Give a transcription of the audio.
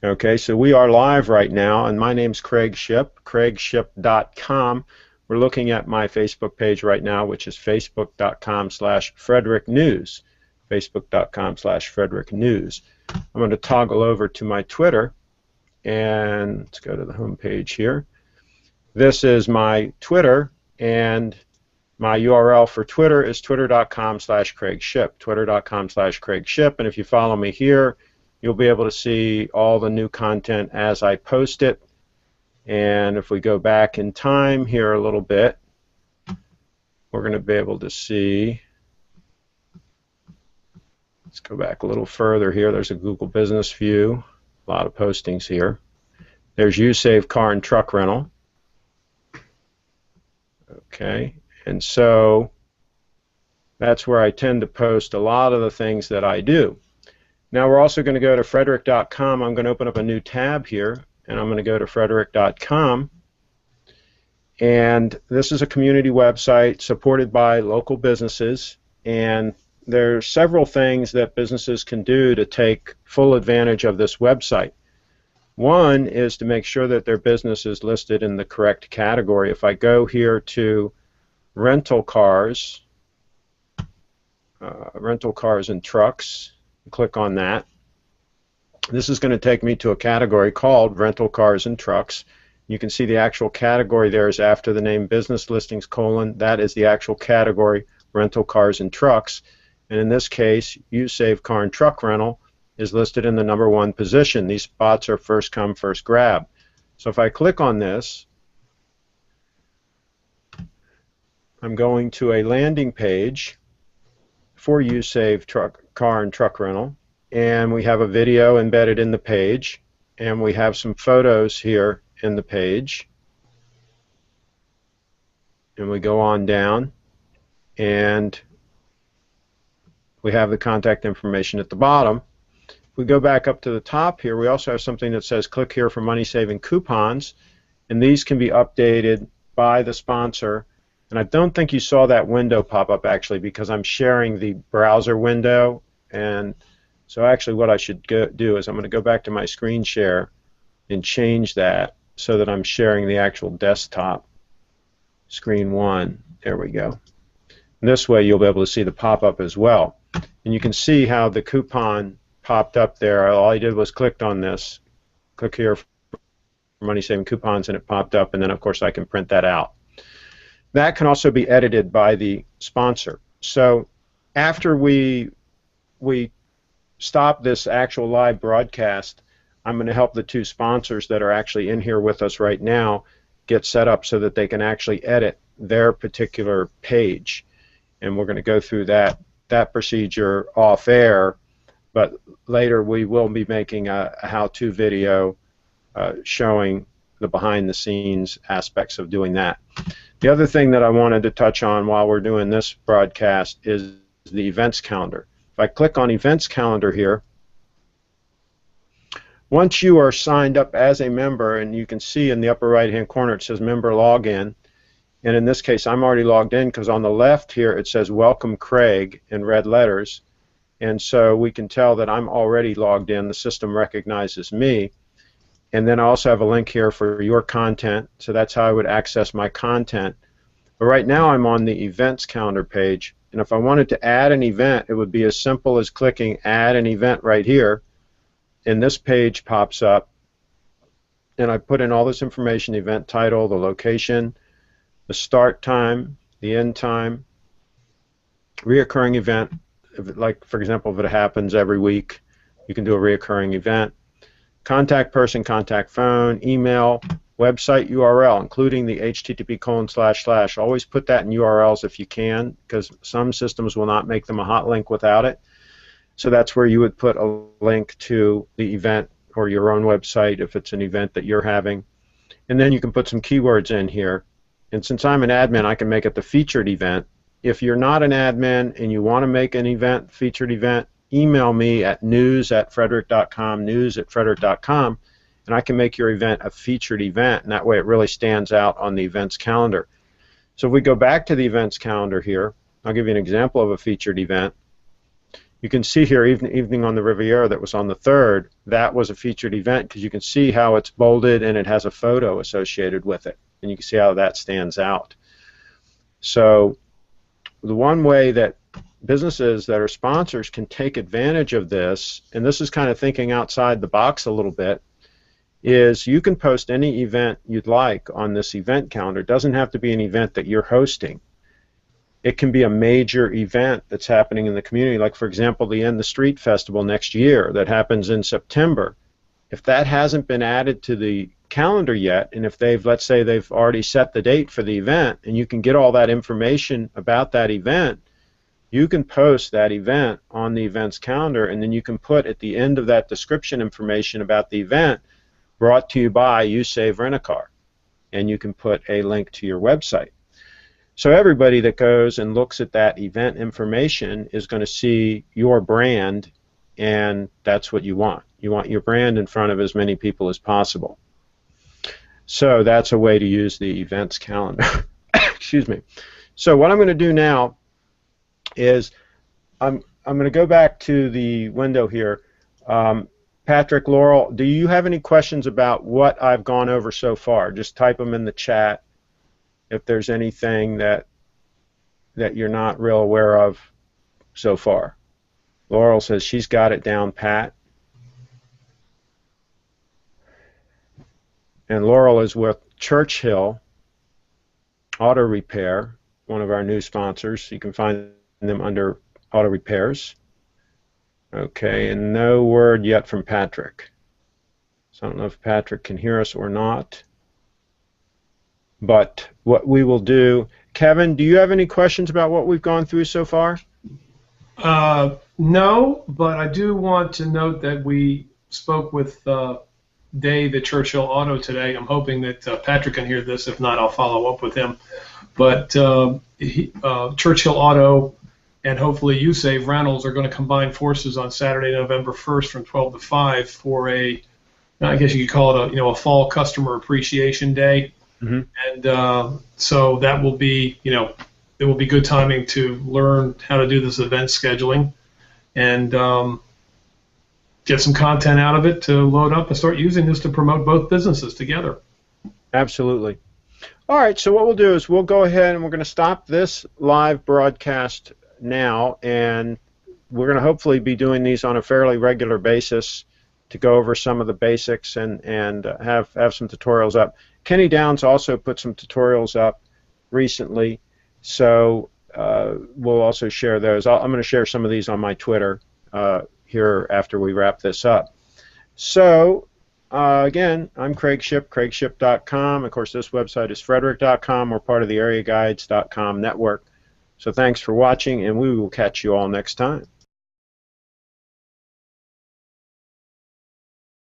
Okay, so we are live right now, and my name's Craig Shipp, CraigShipp.com. We're looking at my Facebook page right now, which is Facebook.com/FrederickNews. Facebook.com/FrederickNews. I'm going to toggle over to my Twitter, and let's go to the home page here. This is my Twitter, and my URL for Twitter is twitter.com/CraigShipp, twitter.com/CraigShipp, and if you follow me here, you'll be able to see all the new content as I post it. And if we go back in time here a little bit, we're going to be able to see, let's go back a little further here. There's a Google Business View, a lot of postings here. There's USave Car and Truck Rental. Okay, and so that's where I tend to post a lot of the things that I do. Now we're also going to go to Frederick.com. I'm going to open up a new tab here, and I'm going to go to Frederick.com. And this is a community website supported by local businesses, and there are several things that businesses can do to take full advantage of this website. One is to make sure that their business is listed in the correct category. If I go here to rental cars and trucks, click on that. This is going to take me to a category called rental cars and trucks. You can see the actual category there is after the name business listings : that is the actual category, rental cars and trucks. And in this case, USave Car and Truck Rental is listed in the #1 position. These spots are first come, first grab. So if I click on this, I'm going to a landing page for USave Car and Truck Rental, and we have a video embedded in the page, and we have some photos here in the page, and we go on down, and we have the contact information at the bottom. If we go back up to the top here, we also have something that says click here for money-saving coupons, and these can be updated by the sponsor. And I don't think you saw that window pop up actually, because I'm sharing the browser window, and so actually what I should do is I'm going to go back to my screen share and change that so that I'm sharing the actual desktop screen 1. There we go. And this way you'll be able to see the pop-up as well. And you can see how the coupon popped up there. All I did was clicked on this, click here for money-saving coupons, and it popped up, and then of course I can print that out. That can also be edited by the sponsor. So after we stop this actual live broadcast, I'm going to help the two sponsors that are actually in here with us right now get set up so that they can actually edit their particular page. And we're going to go through that procedure off air, but later we will be making a how-to video showing the behind-the-scenes aspects of doing that. The other thing that I wanted to touch on while we're doing this broadcast is the events calendar. If I click on events calendar here, once you are signed up as a member, and you can see in the upper right hand corner it says member login, and in this case I'm already logged in because on the left here it says welcome Craig in red letters, and so we can tell that I'm already logged in. The system recognizes me. And then I also have a link here for your content, so that's how I would access my content. But right now I'm on the events calendar page, and if I wanted to add an event, it would be as simple as clicking add an event right here, and this page pops up, and I put in all this information: the event title, the location, the start time, the end time, reoccurring event. Like for example, if it happens every week, you can do a reoccurring event. Contact person, contact phone, email, website URL, including the http://. Always put that in URLs if you can, because some systems will not make them a hot link without it. So that's where you would put a link to the event or your own website if it's an event that you're having. And then you can put some keywords in here. And since I'm an admin, I can make it the featured event. If you're not an admin and you want to make an event, featured event, email me at news@frederick.com, news@frederick.com, and I can make your event a featured event, and that way it really stands out on the events calendar. So if we go back to the events calendar here, I'll give you an example of a featured event. You can see here, Evening on the Riviera, that was on the 3rd. That was a featured event because you can see how it's bolded and it has a photo associated with it. And you can see how that stands out. So the one way that businesses that are sponsors can take advantage of this, and this is kind of thinking outside the box a little bit, is you can post any event you'd like on this event calendar. It doesn't have to be an event that you're hosting. It can be a major event that's happening in the community, like, for example, the End the Street Festival next year that happens in September. If that hasn't been added to the calendar yet, and if let's say they've already set the date for the event, and you can get all that information about that event, you can post that event on the events calendar, and then you can put at the end of that description information about the event, brought to you by You Save Rent-A-Car, and you can put a link to your website. So everybody that goes and looks at that event information is going to see your brand, and that's what you want. You want your brand in front of as many people as possible. So that's a way to use the events calendar. Excuse me. So what I'm going to do now is I'm going to go back to the window here. Patrick, Laurel, do you have any questions about what I've gone over so far? Just type them in the chat if there's anything that you're not real aware of so far. Laurel says she's got it down pat. And Laurel is with Churchill Auto Repair, one of our new sponsors. You can find them under Auto Repairs. Okay, and no word yet from Patrick. So I don't know if Patrick can hear us or not. But what we will do, Kevin, do you have any questions about what we've gone through so far? No, but I do want to note that we spoke with Dave at Churchill Auto today. I'm hoping that Patrick can hear this. If not, I'll follow up with him. But Churchill Auto and hopefully You Save Rentals are going to combine forces on Saturday, November 1st from 12 to 5 for I guess you could call it a fall customer appreciation day. Mm-hmm. And so that will be, it will be good timing to learn how to do this event scheduling and get some content out of it to load up and start using this to promote both businesses together. Absolutely. All right, so what we'll do is we'll go ahead and we're going to stop this live broadcast now, and we're going to hopefully be doing these on a fairly regular basis to go over some of the basics and have some tutorials up. Kenny Downs also put some tutorials up recently, so we'll also share those. I'm going to share some of these on my Twitter here after we wrap this up. So again, I'm Craig Shipp, CraigShipp.com. Of course, this website is Frederick.com. We're part of the AreaGuides.com network. So thanks for watching, and we will catch you all next time.